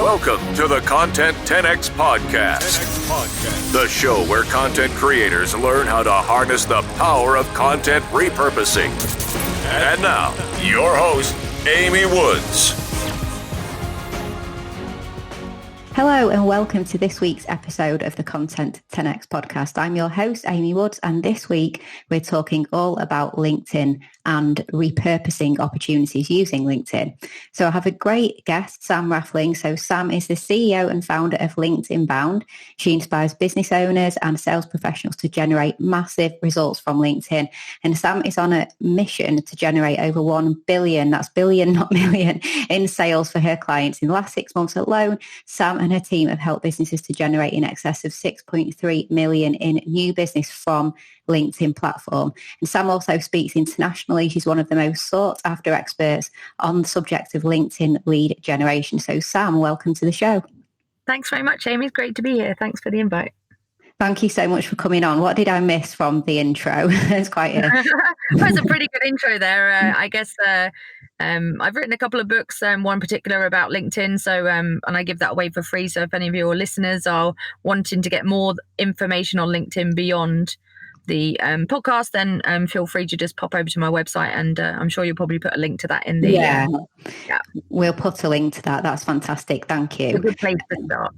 Welcome to the Content 10X Podcast, the show where content creators learn how to harness the power of content repurposing. And now, your host, Amy Woods. Hello and welcome to this week's episode of the Content 10X podcast. I'm your host, Amy Woods, and this week we're talking all about LinkedIn and repurposing opportunities using LinkedIn. So I have a great guest, Sam Rathling. So Sam is the CEO and founder of LinkedIn Bound. She inspires business owners and sales professionals to generate massive results from LinkedIn. And Sam is on a mission to generate over 1 billion, that's billion, not million, in sales for her clients. In the last 6 months alone, Sam and her team have helped businesses to generate in excess of 6.3 million in new business from LinkedIn platform. And Sam also speaks internationally. She's one of the most sought after experts on the subject of LinkedIn lead generation. So Sam, welcome to the show. Thanks very much, Amy. It's great to be here. Thanks for the invite. Thank you so much for coming on. What did I miss from the intro? It's quite That's a pretty good intro there. I guess I've written a couple of books, one particular about LinkedIn. So, and I give that away for free. So if any of your listeners are wanting to get more information on LinkedIn beyond the podcast, then feel free to just pop over to my website, and I'm sure you'll probably put a link to that in the yeah. We'll put a link to that. That's fantastic. Thank you. It's a good place to start.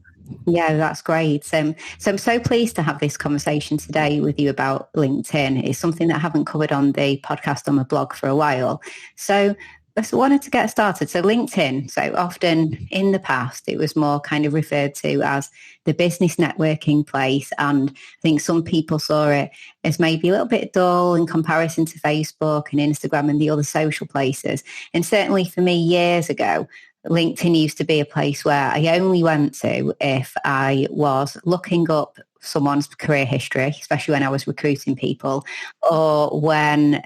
Yeah, that's great. So I'm so pleased to have this conversation today with you about LinkedIn. It's something that I haven't covered on the podcast, on my blog for a while. So I wanted to get started. So LinkedIn, so often in the past, it was more kind of referred to as the business networking place. And I think some people saw it as maybe a little bit dull in comparison to Facebook and Instagram and the other social places. And certainly for me years ago, LinkedIn used to be a place where I only went to if I was looking up someone's career history, especially when I was recruiting people, or when,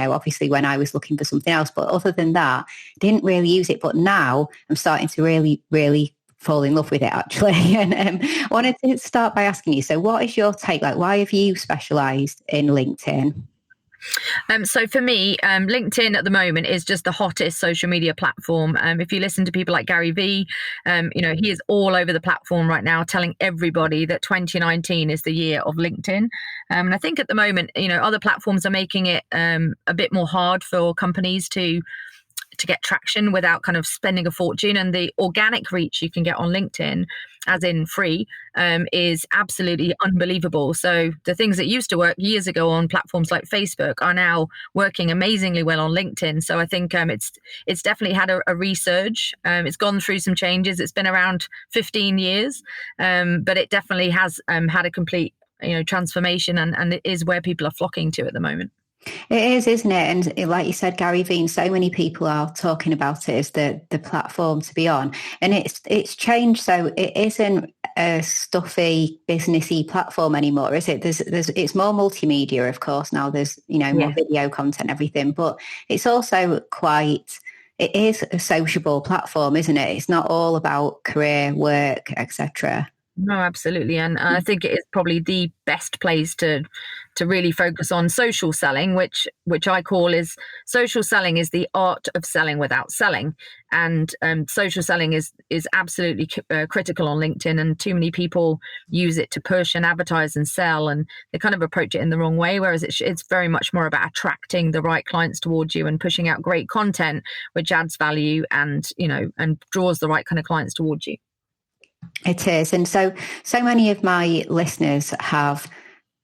obviously when I was looking for something else. But other than that, didn't really use it. But now I'm starting to really fall in love with it, actually. And wanted to start by asking you, so what is your take? Like, why have you specialised in LinkedIn? So for me, LinkedIn at the moment is just the hottest social media platform. If you listen to people like Gary Vee, he is all over the platform right now, telling everybody that 2019 is the year of LinkedIn. And I think at the moment, other platforms are making it a bit more hard for companies to get traction without kind of spending a fortune. And the organic reach you can get on LinkedIn, as in free, is absolutely unbelievable. So the things that used to work years ago on platforms like Facebook are now working amazingly well on LinkedIn. So I think it's definitely had a resurge. It's gone through some changes. It's been around 15 years, but it definitely has had a complete transformation, and it is where people are flocking to at the moment. It is, isn't it? And like you said, Gary Vee, so many people are talking about it as the platform to be on. And it's changed. So it isn't a stuffy, businessy platform anymore, is it? It's more multimedia, of course. Now there's, more video content, everything. But it's also it is a sociable platform, isn't it? It's not all about career, work, etc. No, absolutely. And I think it is probably the best place to really focus on social selling, which I call social selling is the art of selling without selling. And social selling is absolutely critical on LinkedIn. And too many people use it to push and advertise and sell, and they kind of approach it in the wrong way. Whereas it's very much more about attracting the right clients towards you and pushing out great content, which adds value and draws the right kind of clients towards you. It is. And so many of my listeners have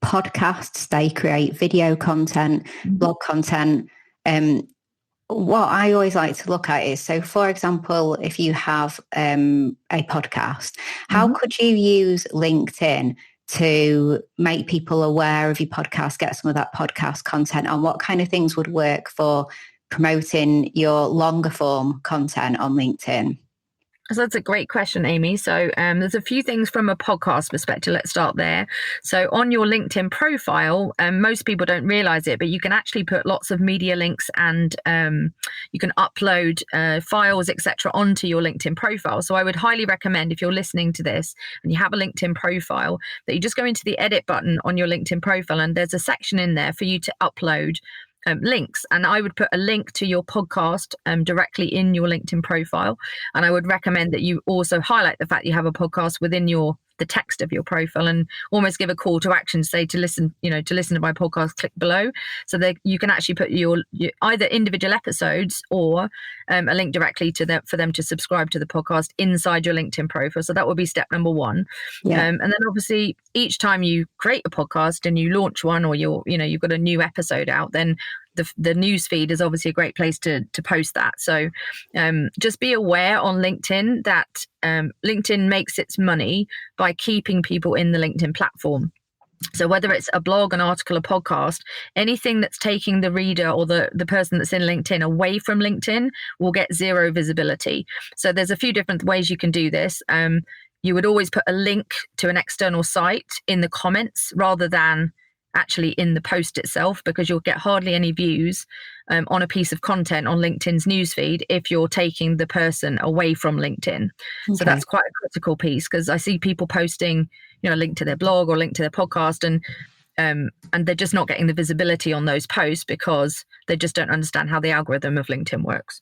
podcasts, they create video content, blog content. What I always like to look at is, so for example, if you have a podcast, how could you use LinkedIn to make people aware of your podcast, get some of that podcast content on? What kind of things would work for promoting your longer form content on LinkedIn? So that's a great question, Amy. So there's a few things from a podcast perspective. Let's start there. So on your LinkedIn profile, most people don't realize it, but you can actually put lots of media links and you can upload files, etc., onto your LinkedIn profile. So I would highly recommend, if you're listening to this and you have a LinkedIn profile, that you just go into the edit button on your LinkedIn profile, and there's a section in there for you to upload links, and I would put a link to your podcast directly in your LinkedIn profile. And I would recommend that you also highlight the fact you have a podcast within the text of your profile, and almost give a call to action, say to listen to my podcast, click below, so that you can actually put your either individual episodes or a link directly to them for them to subscribe to the podcast inside your LinkedIn profile. So that would be step number one. Yeah. And then obviously each time you create a podcast and you launch one, or you've got a new episode out, then the news feed is obviously a great place to post that. So just be aware on LinkedIn that LinkedIn makes its money by keeping people in the LinkedIn platform. So whether it's a blog, an article, a podcast, anything that's taking the reader or the person that's in LinkedIn away from LinkedIn will get zero visibility. So there's a few different ways you can do this. You would always put a link to an external site in the comments rather than actually in the post itself, because you'll get hardly any views on a piece of content on LinkedIn's newsfeed if you're taking the person away from LinkedIn. Okay. So that's quite a critical piece, because I see people posting, a link to their blog or link to their podcast, and they're just not getting the visibility on those posts because they just don't understand how the algorithm of LinkedIn works.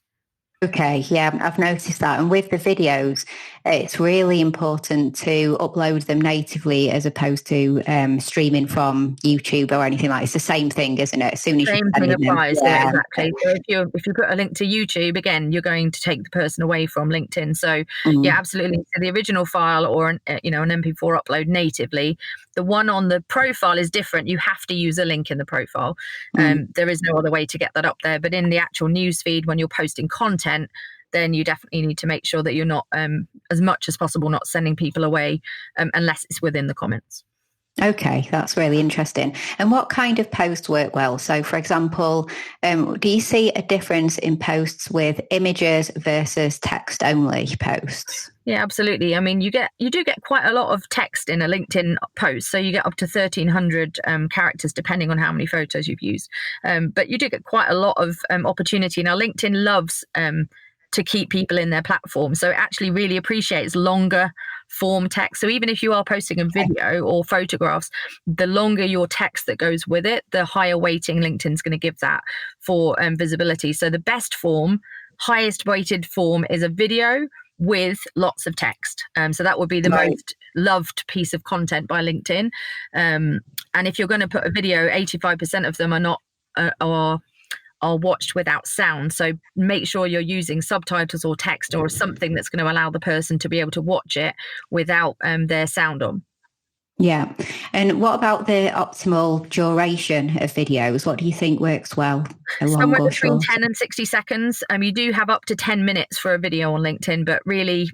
Okay, yeah, I've noticed that. And with the videos, it's really important to upload them natively as opposed to streaming from YouTube or anything like that. It's the same thing, isn't it? As soon as same thing applies, yeah, exactly. So if you put a link to YouTube, again, you're going to take the person away from LinkedIn. So yeah, absolutely. So the original file or an MP4 upload natively. The one on the profile is different. You have to use a link in the profile. There is no other way to get that up there. But in the actual newsfeed, when you're posting content, then you definitely need to make sure that you're not, as much as possible, not sending people away unless it's within the comments. Okay, that's really interesting. And what kind of posts work well? So, for example, do you see a difference in posts with images versus text-only posts? Yeah, absolutely. I mean, you do get quite a lot of text in a LinkedIn post. So you get up to 1,300 characters, depending on how many photos you've used. But you do get quite a lot of opportunity. Now, LinkedIn loves to keep people in their platform. So it actually really appreciates longer form text. So even if you are posting a video or photographs, the longer your text that goes with it, the higher weighting LinkedIn's going to give that for visibility. So the best form, highest weighted form, is a video with lots of text. So that would be the most loved piece of content by LinkedIn. And if you're going to put a video, 85% of them are not are watched without sound. So make sure you're using subtitles or text or something that's going to allow the person to be able to watch it without their sound on. Yeah. And what about the optimal duration of videos? What do you think works well? Somewhere between 10 and 60 seconds. You do have up to 10 minutes for a video on LinkedIn, but really,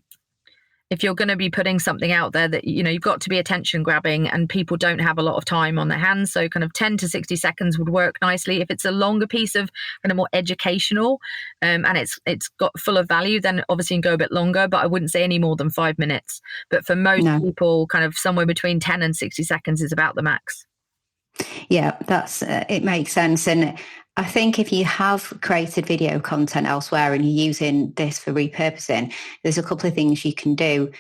if you're going to be putting something out there that, you've got to be attention grabbing and people don't have a lot of time on their hands. So kind of 10 to 60 seconds would work nicely. If it's a longer piece of kind of more educational and it's got full of value, then obviously you can go a bit longer, but I wouldn't say any more than 5 minutes. But for most people, kind of somewhere between 10 and 60 seconds is about the max. Yeah, that's it makes sense. And I think if you have created video content elsewhere and you're using this for repurposing, there's a couple of things you can do.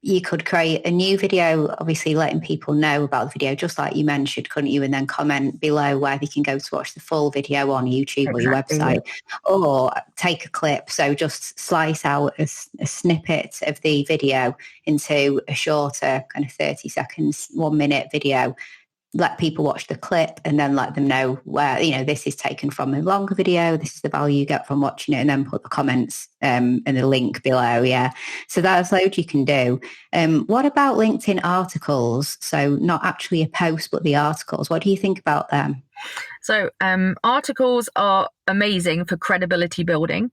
You could create a new video, obviously letting people know about the video, just like you mentioned, couldn't you? And then comment below where they can go to watch the full video on YouTube or your website, or take a clip. So just slice out a snippet of the video into a shorter kind of 30 seconds, 1 minute video. Let people watch the clip and then let them know where, this is taken from a longer video. This is the value you get from watching it, and then put the comments and the link below. Yeah. So that's loads you can do. What about LinkedIn articles? So not actually a post, but the articles. What do you think about them? So articles are amazing for credibility building.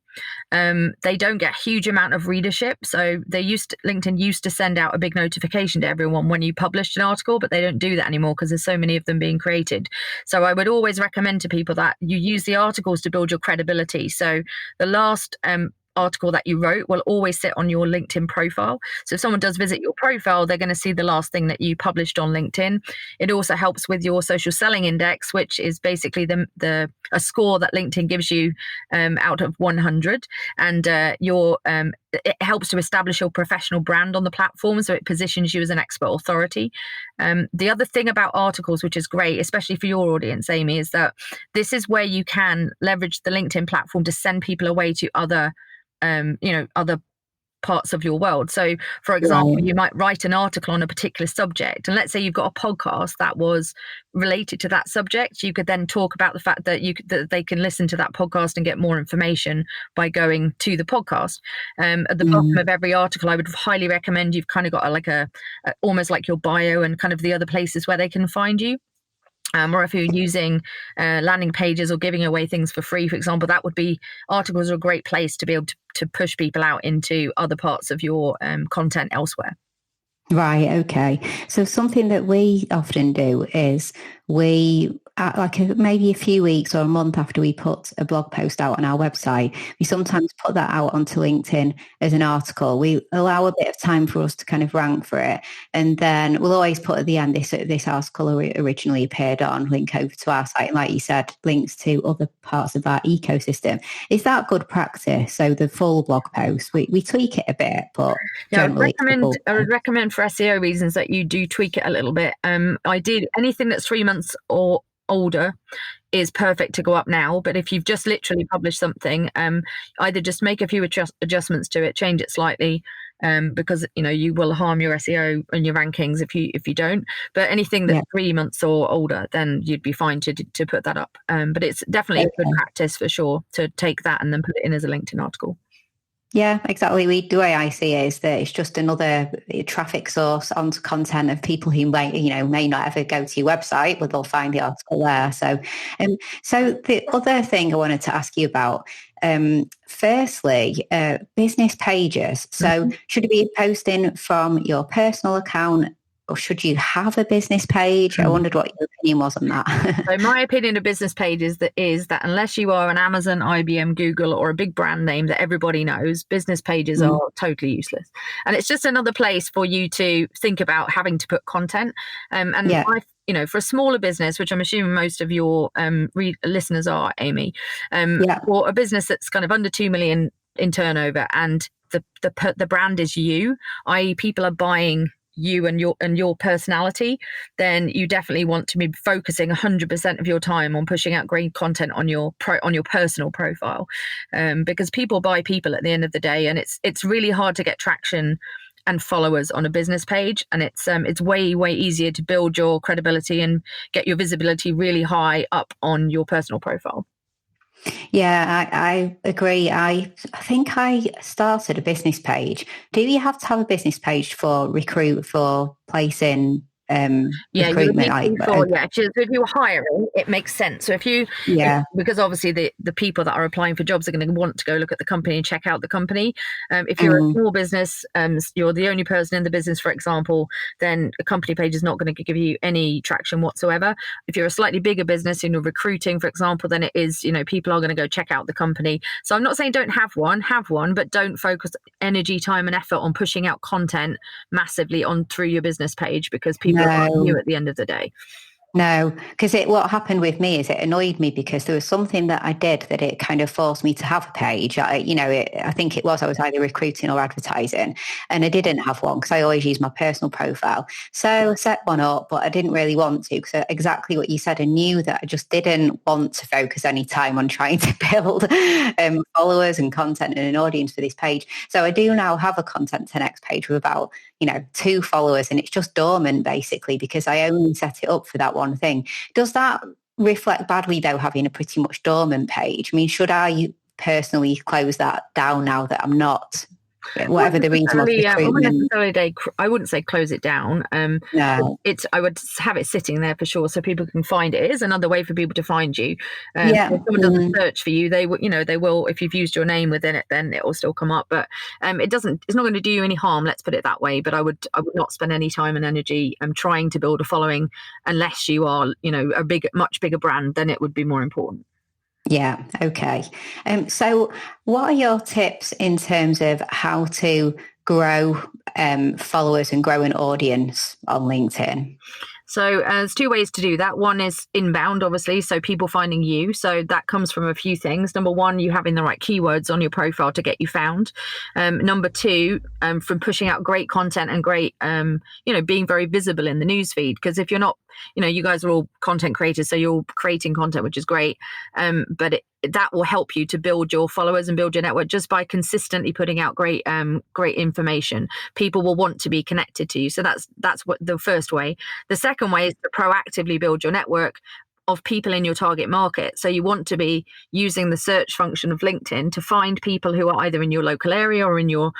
They don't get a huge amount of readership. So LinkedIn used to send out a big notification to everyone when you published an article, but they don't do that anymore because there's so many of them being created. So I would always recommend to people that you use the articles to build your credibility. So the last article that you wrote will always sit on your LinkedIn profile. So if someone does visit your profile, they're going to see the last thing that you published on LinkedIn. It also helps with your social selling index, which is basically a score that LinkedIn gives you out of 100, and it helps to establish your professional brand on the platform, so it positions you as an expert authority. The other thing about articles, which is great, especially for your audience, Amy, is that this is where you can leverage the LinkedIn platform to send people away to other parts of your world. So for example, you might write an article on a particular subject, and let's say you've got a podcast that was related to that subject. You could then talk about the fact that that they can listen to that podcast and get more information by going to the podcast. At the bottom of every article, I would highly recommend you've kind of got a almost like your bio and kind of the other places where they can find you. Or if you're using landing pages or giving away things for free, for example, articles are a great place to be able to push people out into other parts of your content elsewhere. Right. Okay. So something that we often do is we, maybe a few weeks or a month after we put a blog post out on our website, we sometimes put that out onto LinkedIn as an article. We allow a bit of time for us to kind of rank for it. And then we'll always put at the end, this article originally appeared on, link over to our site. And like you said, links to other parts of our ecosystem. Is that good practice? So the full blog post, we tweak it a bit, but generally I would recommend for SEO reasons that you do tweak it a little bit. Ideally, anything that's 3 months or older is perfect to go up now. But if you've just literally published something, either just make a few adjustments to it, change it slightly, because you will harm your SEO and your rankings if you don't. But anything that's 3 months or older, then you'd be fine to put that up. But it's definitely a good practice for sure to take that and then put it in as a LinkedIn article. Yeah, exactly. The way I see it is that it's just another traffic source onto content of people who may not ever go to your website, but they'll find the article there. So the other thing I wanted to ask you about, firstly, business pages. So should you be posting from your personal account, or should you have a business page? I wondered what your opinion was on that. So my opinion of business pages is that unless you are an Amazon, IBM, Google, or a big brand name that everybody knows, business pages are totally useless. And it's just another place for you to think about having to put content. For a smaller business, which I'm assuming most of your listeners are, Amy, or a business that's kind of under 2 million in turnover, and the brand is you, i.e. people are buying you and your personality, then you definitely want to be focusing 100% of your time on pushing out great content on your personal profile, because people buy people at the end of the day, and it's really hard to get traction and followers on a business page, and it's way easier to build your credibility and get your visibility really high up on your personal profile. Yeah, I agree. I think I started a business page. Do you have to have a business page for placing recruitment? So if you're hiring, it makes sense. So because obviously the people that are applying for jobs are going to want to go look at the company and check out the company. If you're a small business, you're the only person in the business, for example, then a company page is not going to give you any traction whatsoever. If you're a slightly bigger business and you're recruiting, for example, then it is, people are going to go check out the company. So I'm not saying don't have one, but don't focus energy, time and effort on pushing out content massively through your business page, because people are you at the end of the day. No, because what happened with me is it annoyed me because there was something that I did that it kind of forced me to have a page. I think I was either recruiting or advertising, and I didn't have one because I always use my personal profile. So I set one up, but I didn't really want to, because exactly what you said, I knew that I just didn't want to focus any time on trying to build followers and content and an audience for this page. So I do now have a Content 10X page with about 2 followers, and it's just dormant basically because I only set it up for that one thing. Does that reflect badly though, having a pretty much dormant page? I mean, should I personally close that down now that I'm not, whatever the reason was, I wouldn't say close it down. No. I would have it sitting there for sure, so people can find it. It is another way for people to find you. If someone does a search for you, they will, if you've used your name within it, then it will still come up. But it's not going to do you any harm, let's put it that way. But I would not spend any time and energy trying to build a following unless you are, a much bigger brand. Then it would be more important. Yeah. Okay. So what are your tips in terms of how to grow followers and grow an audience on LinkedIn? So there's two ways to do that. One is inbound, obviously, so people finding you. So that comes from a few things. Number one, you having the right keywords on your profile to get you found. Number two, from pushing out great content and great, being very visible in the newsfeed. Because if you're not, you guys are all content creators, so you're creating content, which is great. But that will help you to build your followers and build your network just by consistently putting out great information. People will want to be connected to you. So that's what the first way. The second way is to proactively build your network of people in your target market. So you want to be using the search function of LinkedIn to find people who are either in your local area or in your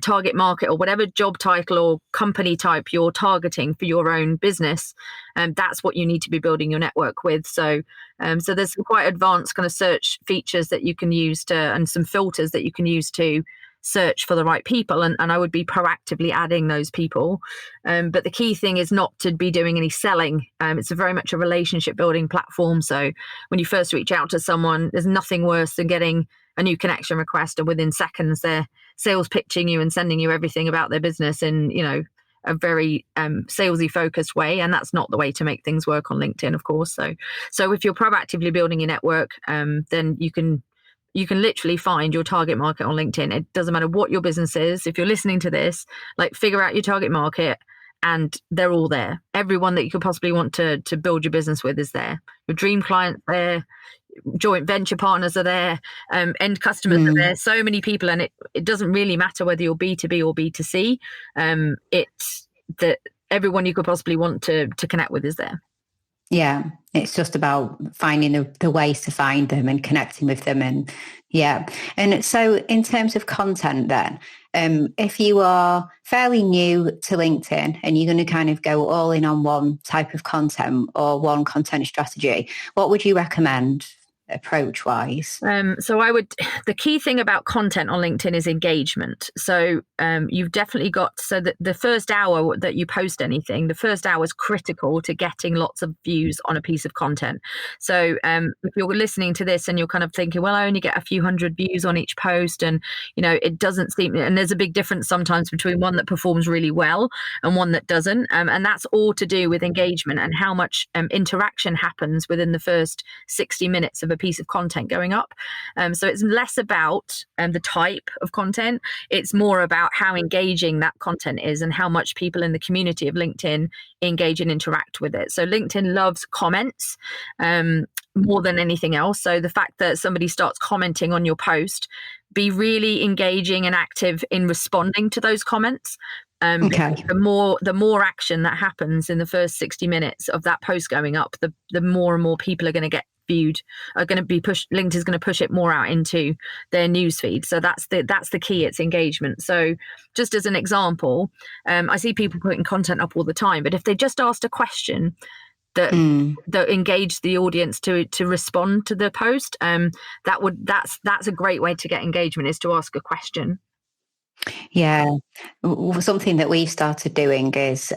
target market, or whatever job title or company type you're targeting for your own business. And that's what you need to be building your network with. So there's some quite advanced kind of search features that you can use and some filters that you can use to search for the right people, and I would be proactively adding those people. But the key thing is not to be doing any selling. It's very much a relationship building platform. So when you first reach out to someone, there's nothing worse than getting a new connection request, and within seconds they're sales pitching you and sending you everything about their business in a very salesy focused way, and that's not the way to make things work on LinkedIn, of course. So if you're proactively building your network, then you can literally find your target market on LinkedIn. It doesn't matter what your business is. If you're listening to this, figure out your target market, and they're all there. Everyone that you could possibly want to build your business with is there. Your dream clients there, joint venture partners are there, end customers are there. So many people, and it doesn't really matter whether you're B2B or B2C. It's that everyone you could possibly want to connect with is there. Yeah, it's just about finding the ways to find them and connecting with them. And yeah. And so in terms of content then, if you are fairly new to LinkedIn and you're going to kind of go all in on one type of content or one content strategy, what would you recommend approach wise? The key thing about content on LinkedIn is engagement. So you've definitely got, so that the first hour that you post anything, the first hour is critical to getting lots of views on a piece of content. So if you're listening to this and you're kind of thinking, well, I only get a few hundred views on each post, and it doesn't seem, and there's a big difference sometimes between one that performs really well and one that doesn't, and that's all to do with engagement and how much interaction happens within the first 60 minutes of a piece of content going up. So it's less about the type of content. It's more about how engaging that content is and how much people in the community of LinkedIn engage and interact with it. So LinkedIn loves comments more than anything else. So the fact that somebody starts commenting on your post, be really engaging and active in responding to those comments. Okay. The more action that happens in the first 60 minutes of that post going up, the more and more people are going to get viewed, are going to be pushed. LinkedIn is going to push it more out into their newsfeed. So that's the key. It's engagement. So just as an example, I see people putting content up all the time, but if they just asked a question that engaged the audience to respond to the post, that's a great way to get engagement, is to ask a question. Yeah. Something that we've started doing is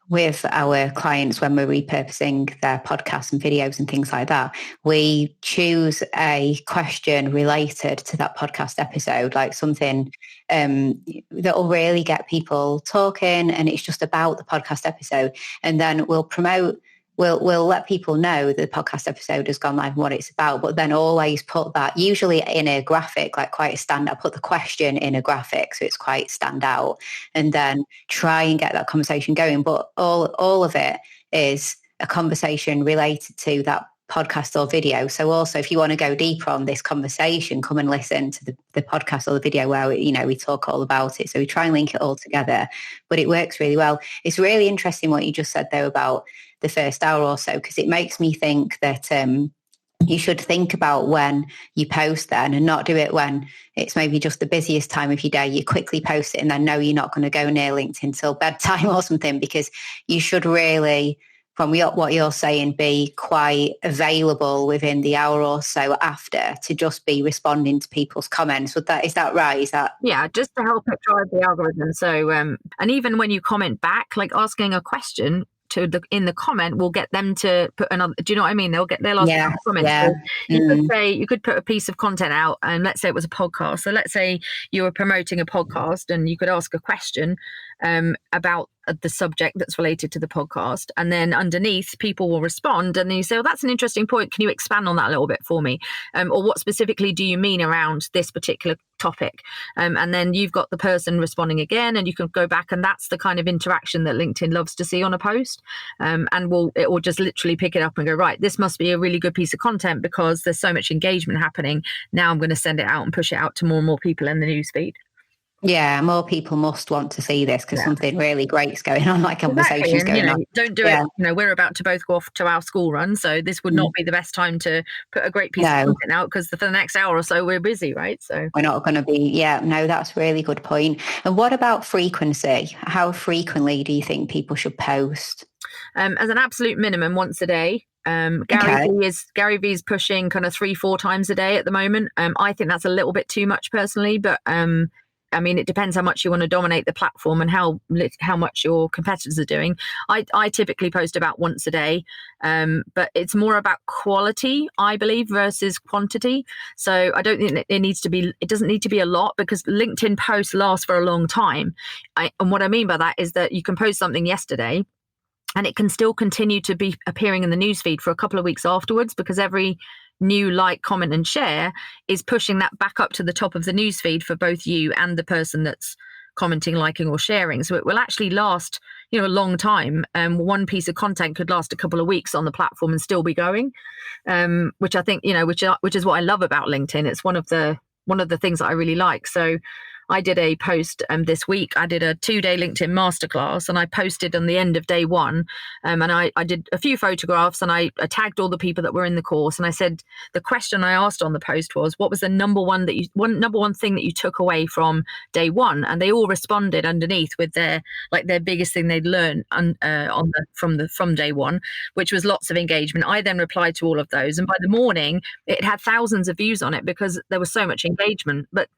with our clients, when we're repurposing their podcasts and videos and things like that, we choose a question related to that podcast episode, like something that will really get people talking, and it's just about the podcast episode. And then we'll let people know that the podcast episode has gone live and what it's about, but then always put that usually in a graphic, like quite a standout, put the question in a graphic so it's quite stand out, and then try and get that conversation going. But all of it is a conversation related to that podcast or video. So also, if you want to go deeper on this conversation, come and listen to the podcast or the video where we talk all about it. So we try and link it all together, but it works really well. It's really interesting what you just said there about the first hour or so, because it makes me think that you should think about when you post then, and not do it when it's maybe just the busiest time of your day. You quickly post it and then know you're not going to go near LinkedIn till bedtime or something, because you should really, from what you're saying, be quite available within the hour or so after to just be responding to people's comments. Is that right? Yeah, just to help it drive the algorithm. So, and even when you comment back, like asking a question in the comment will get them to put another. Do you know what I mean? They'll ask another comment. Yeah. So you could put a piece of content out, and let's say it was a podcast. So let's say you were promoting a podcast, and you could ask a question about the subject that's related to the podcast, and then underneath people will respond, and then you say, "Well, that's an interesting point. Can you expand on that a little bit for me? Or what specifically do you mean around this particular topic?" And then you've got the person responding again, and you can go back, and that's the kind of interaction that LinkedIn loves to see on a post. And it will just literally pick it up and go, right, this must be a really good piece of content because there's so much engagement happening. Now I'm going to send it out and push it out to more and more people in the newsfeed. Yeah, more people must want to see this because something really great's going on, like conversations going on. Don't do it. We're about to both go off to our school run, so this would not be the best time to put a great piece of content out because for the next hour or so we're busy, right? So we're not going to be. That's a really good point. And what about frequency? How frequently do you think people should post? As an absolute minimum, once a day. Gary V is pushing kind of 3-4 times a day at the moment. I think that's a little bit too much personally, but I mean, it depends how much you want to dominate the platform and how much your competitors are doing. I typically post about once a day, but it's more about quality, I believe, versus quantity. So I don't think it doesn't need to be a lot because LinkedIn posts last for a long time. And what I mean by that is that you can post something yesterday and it can still continue to be appearing in the newsfeed for a couple of weeks afterwards because every new like, comment and share is pushing that back up to the top of the newsfeed for both you and the person that's commenting, liking or sharing. So it will actually last, a long time. One piece of content could last a couple of weeks on the platform and still be going, which I think, which is what I love about LinkedIn. It's one of the things that I really like. So I did a post this week. I did a 2-day LinkedIn masterclass and I posted on the end of day 1. And I did a few photographs and I tagged all the people that were in the course. And I said, the question I asked on the post was, what was the number one thing that you took away from day 1? And they all responded underneath with their biggest thing they'd learned from day 1, which was lots of engagement. I then replied to all of those. And by the morning, it had thousands of views on it because there was so much engagement. But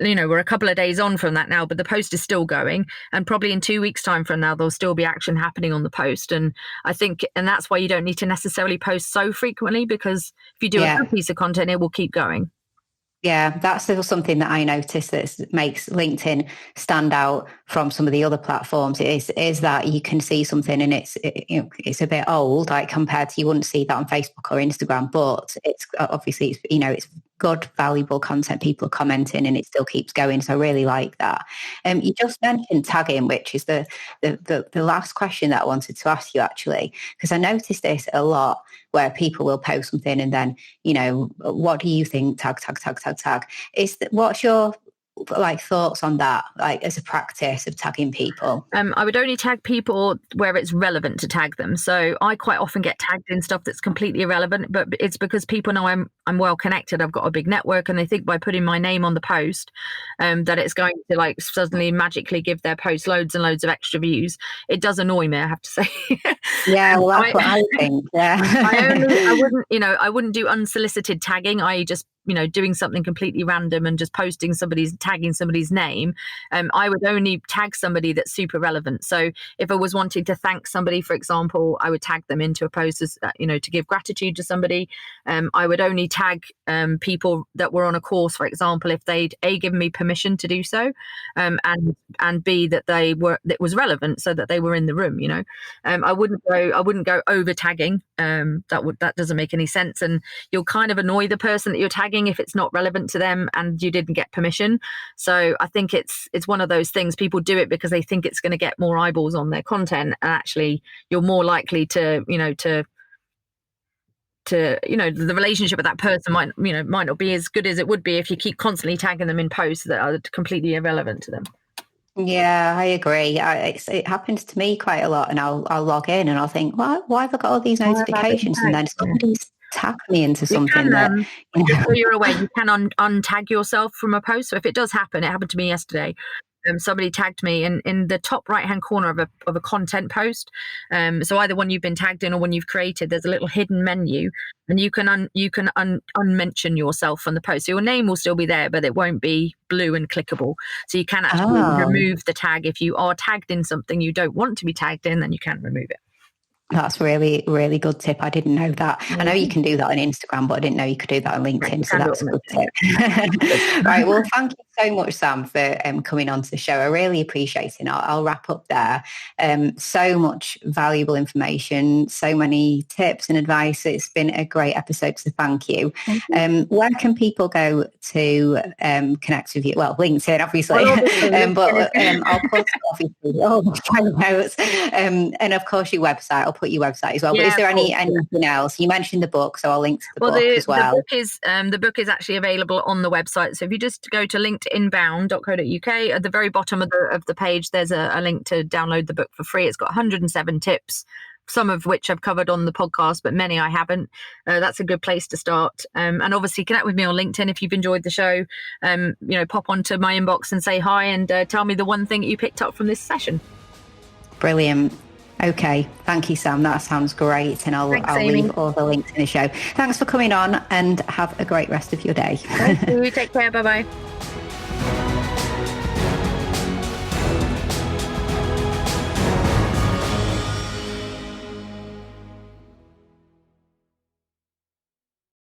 we're a couple of days on from that now, but the post is still going, and probably in 2 weeks' time from now there'll still be action happening on the post. And I think, and that's why you don't need to necessarily post so frequently, because if you do a good piece of content, it will keep going. Yeah, that's still something that I noticed that makes LinkedIn stand out from some of the other platforms is that you can see something and it's a bit old, like compared to, you wouldn't see that on Facebook or Instagram, but it's obviously it's good, valuable content. People are commenting and it still keeps going. So I really like that. You just mentioned tagging, which is the last question that I wanted to ask you actually, because I noticed this a lot where people will post something and then, what do you think? Tag. What's your thoughts on that, as a practice of tagging people? I would only tag people where it's relevant to tag them. So I quite often get tagged in stuff that's completely irrelevant, but it's because people know I'm well connected. I've got a big network, and they think by putting my name on the post that it's going to suddenly magically give their post loads and loads of extra views. It does annoy me, I have to say. Yeah, well, that's what I think. Yeah, I wouldn't do unsolicited tagging. I just doing something completely random and just tagging somebody's name. I would only tag somebody that's super relevant. So if I was wanting to thank somebody, for example, I would tag them into a post as, to give gratitude to somebody. I would only tag people that were on a course, for example, if they'd A, given me permission to do so, and B, that that was relevant so that they were in the room. I wouldn't go over tagging. That doesn't make any sense, and you'll kind of annoy the person that you're tagging if it's not relevant to them and you didn't get permission. So I think it's one of those things. People do it because they think it's going to get more eyeballs on their content, and actually you're more likely to the relationship with that person might not be as good as it would be if you keep constantly tagging them in posts that are completely irrelevant to them. Yeah, I agree. It happens to me quite a lot, and I'll log in and I'll think, why have I got all these notifications? And then somebody's tagged me into something just so you're aware, you can untag yourself from a post. So if it does happen, it happened to me yesterday. somebody tagged me in the top right hand corner of a content post. So either one you've been tagged in or one you've created, there's a little hidden menu, and you can unmention yourself from the post. So your name will still be there, but it won't be blue and clickable. So you can actually remove the tag. If you are tagged in something you don't want to be tagged in, then you can remove it. That's really, really good tip. I didn't know that. I know you can do that on Instagram, but I didn't know you could do that on LinkedIn. So that's a good tip. Right. Well, thank you so much, Sam, for coming on to the show. I really appreciate it. I'll wrap up there. So much valuable information, so many tips and advice. It's been a great episode, so thank you. Where can people go to connect with you? Well, LinkedIn, obviously. But I'll put obviously all the show notes. And of course, your website. I'll put your website as well. But is there anything else? You mentioned the book, so I'll link to the book as well. The book is actually available on the website. So if you just go to linkedinbound.co.uk, at the very bottom of the page, there's a link to download the book for free. It's got 107 tips, some of which I've covered on the podcast, but many I haven't. That's a good place to start. And obviously connect with me on LinkedIn if you've enjoyed the show. Pop onto my inbox and say hi and tell me the one thing that you picked up from this session. Brilliant. Okay. Thank you, Sam. That sounds great. And I'll leave all the links in the show. Thanks for coming on and have a great rest of your day. Thank you. Take care. Bye-bye.